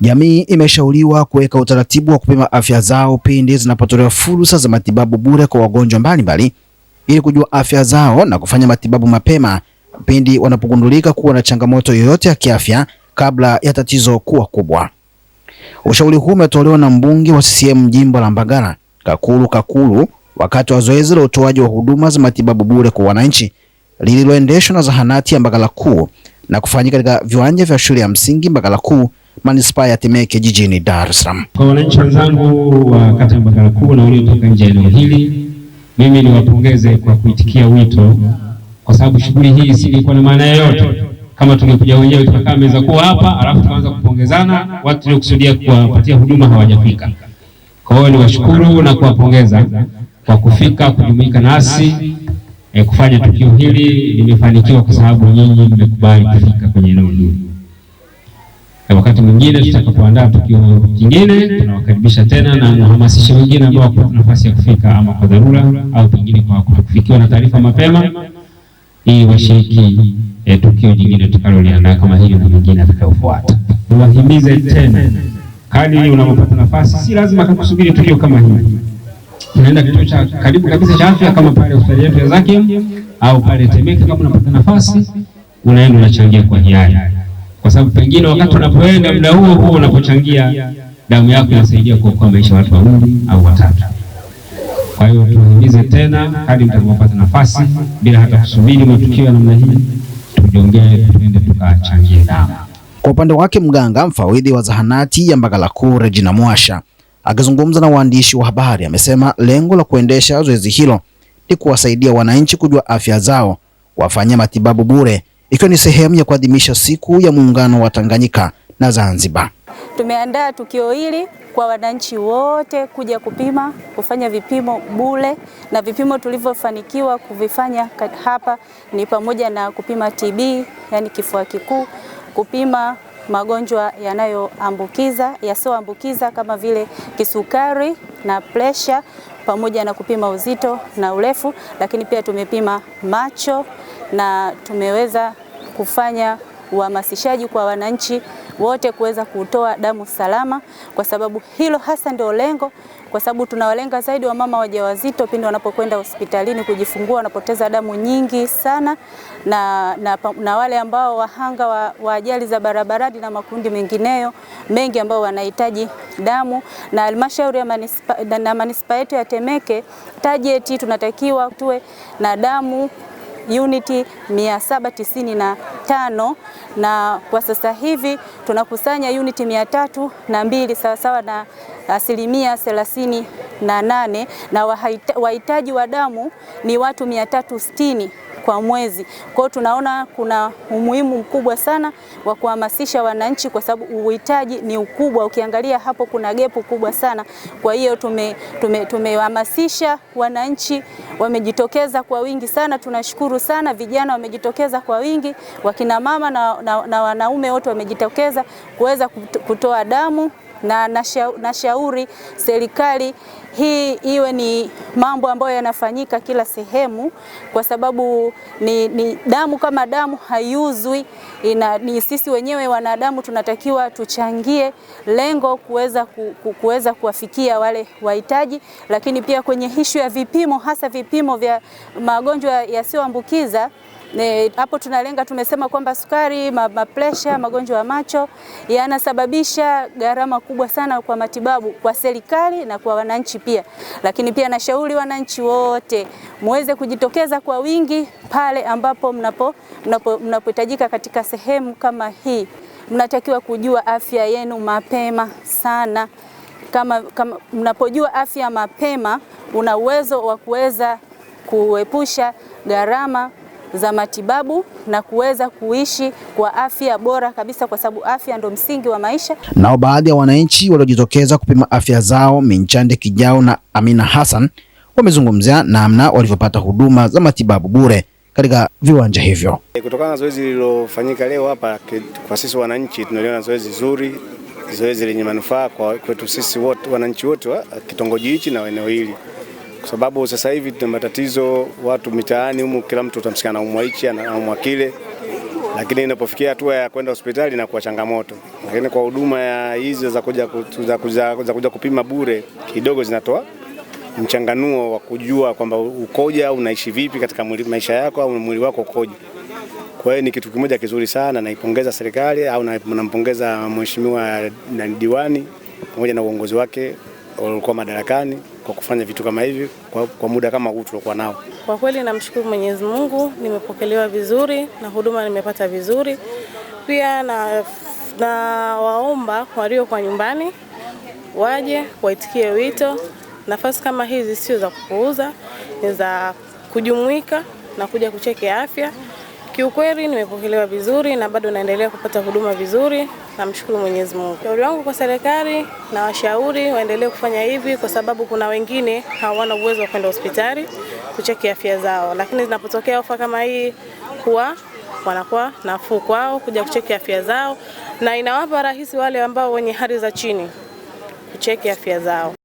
Jamii imeshauriwa kuweka utaratibu wa kupima afya zao pindi zinapotolewa fursa za matibabu bure kwa wagonjwa mbalimbali ili kujua afya zao na kufanya matibabu mapema pindi wanapogundulika kuwa na changamoto yoyote ya kiafya kabla ya tatizo kuwa kubwa. Ushauri huu umetolewa na mbunge wa CCM jimbo la Mbagala, Kakulu wakati wa zoezi la utoaji wa huduma za matibabu bure kwa wananchi lililoendeshwa na zahanati ya Mbagala Kuu na kufanyika katika viwanja vya shule ya msingi Mbagala Kuu, manispaa ya Temeke jijini Dar es Salaam. Kwa wananchi wenzangu wa kata ya Mbagala Kuu na waliotoka nje ya eneo hili, mimi niwapongeze kwa kuitikia wito, kwa sababu shughuli hii isingekuwa na maana yoyote kama tungekuja wenyewe tukakaa meza kuwa hapa alafu tuanza kupongezana, watu waliokusudia kuwapatia huduma hawajafika. Kwa hiyo niwashukuru na kuwapongeza kwa kufika kujumuika nasi kufanya tukio hili. Limefanikiwa kwa sababu nyinyi mmekubali kufika kwenye eneo hili. Wakati mwingine tutakapoandaa tukio jingine, tunawakaribisha tena na mhamasishe wengine ambao wako nafasi ya kufika ama kwa dharura au pengine kwa kufikiwa na taarifa mapema, ili washiriki tukio jingine tukaloliandaa kama hili na mengine atakayofuata. Niwahimize tena, kadri unapopata nafasi, si lazima kusubiri tukio kama hili. Unaenda kituo cha karibu kabisa cha afya kama pale hospitali yetu ya Zakiem au pale Temeke, kama unapata nafasi unaenda unachangia kwa hiari. Kwa sababu pengine wakati unapoenda muda huo unapochangia, damu yako inasaidia kuokoa maisha ya watu wawili au watatu. Kwa hiyo tuhimize tena hadi mtakapopata nafasi, bila hata kusubiri matukio ya namna hii, tujiongee tuende tukachangie damu. Kwa upande wake, mganga mfawidhi wa zahanati ya Mbagala Kuu Regina Mwasha akizungumza na waandishi wa habari amesema lengo la kuendesha zoezi hilo ni kuwasaidia wananchi kujua afya zao, wafanye matibabu bure, ikiwa ni sehemu ya kuadhimisha siku ya muungano wa Tanganyika na Zanzibar. Tumeandaa tukio hili kwa wananchi wote kuja kufanya vipimo bure, na vipimo tulivyofanikiwa kuvifanya hapa ni pamoja na kupima TB, yani kifua kikuu, kupima magonjwa yanayoambukiza, yasioambukiza kama vile kisukari na presha, pamoja na kupima uzito na urefu, lakini pia tumepima macho na tumeweza kufanya uhamasishaji kwa wananchi wote kuweza kutoa damu salama, kwa sababu hilo hasa ndio lengo, kwa sababu tunawalenga zaidi wamama wajawazito pindi wanapokwenda hospitalini kujifungua, wanapoteza damu nyingi sana, na wale ambao wahanga wa ajali za barabarani na makundi mengineyo mengi ambao wanahitaji damu. Na halmashauri ya manispaa yetu ya Temeke, target tunatakiwa tuwe na damu uniti 795, na kwa sasa hivi tunakusanya uniti 302 sawa na 38%, na wahitaji wa damu ni watu 360 kwa mwezi. Kwa hiyo tunaona kuna umuhimu mkubwa sana wa kuhamasisha wananchi, kwa sababu uhitaji ni ukubwa. Ukiangalia hapo kuna gepu kubwa sana. Kwa hiyo tumehamasisha wananchi, wamejitokeza kwa wingi sana. Tunashukuru sana, vijana wamejitokeza kwa wingi, wakina mama na wanaume wote wamejitokeza kuweza kutoa damu, na nashauri serikali hii iwe ni mambo ambayo yanafanyika kila sehemu, kwa sababu ni damu kama damu haiuzwi. Ni sisi wenyewe wanadamu tunatakiwa tuchangie lengo kuweza kuwafikia wale wahitaji. Lakini pia kwenye ishu ya vipimo, hasa vipimo vya magonjwa yasiyoambukiza, hapo tunalenga, tumesema kwamba sukari, presha, magonjwa ya macho yanasababisha gharama kubwa sana kwa matibabu kwa serikali na kwa wananchi pia. Lakini pia nashauri wananchi wote muweze kujitokeza kwa wingi pale ambapo mnapohitajika katika sehemu kama hii. Mnatakiwa kujua afya yenu mapema sana. Kama mnapojua afya mapema, una uwezo wa kuweza kuepusha gharama za matibabu na kuweza kuishi kwa afya bora kabisa, kwa sababu afya ndo msingi wa maisha. Nao baadhi ya wananchi waliojitokeza kupima afya zao, Minchande Kijao na Amina Hassan, wamezungumzia namna walivyopata huduma za matibabu bure katika viwanja hivyo. Kutokana na zoezi lililofanyika leo hapa, kwa sisi wananchi tunaliona zoezi zuri, zoezi lenye manufaa kwa kwetu sisi wote, wananchi wote wa kitongoji hichi na eneo hili. Kwa sababu sasa hivi tuna matatizo, watu mitaani humu, kila mtu utamsikia anaumwa hichi anaumwa kile. lakini inapofikia hatua ya kwenda hospitali na kuwa changamoto. Lakini kwa huduma ya hizo za kuja kupima bure kidogo zinatoa mchanganuo wa kujua kwamba ukoje au unaishi vipi katika maisha yako au mwili wako ukoje. Kwa hiyo ni kitu kimoja kizuri sana, naipongeza serikali au nampongeza mheshimiwa na diwani pamoja na uongozi wake walikuwa madarakani kwa kufanya vitu kama hivi kwa muda kama huu tulikuwa nao. Kwa kweli namshukuru Mwenyezi Mungu, nimepokelewa vizuri na huduma nimepata vizuri. Pia na waomba walio kwa nyumbani waje waitikie wito. Nafasi kama hizi sio za kupuuza, ni za kujumuika na kuja kucheki afya. Kiukweli nimepokelewa vizuri na bado naendelea kupata huduma vizuri. Namshukuru Mwenyezi Mungu. Shauri wangu kwa serikali na washauri waendelee kufanya hivi kwa sababu kuna wengine hawana uwezo wa kwenda hospitali kucheki afya zao. Lakini zinapotokea ofa kama hii wanakuwa nafuu kwao kuja kucheki afya zao na inawapa rahisi wale ambao wenye hali za chini kucheki afya zao.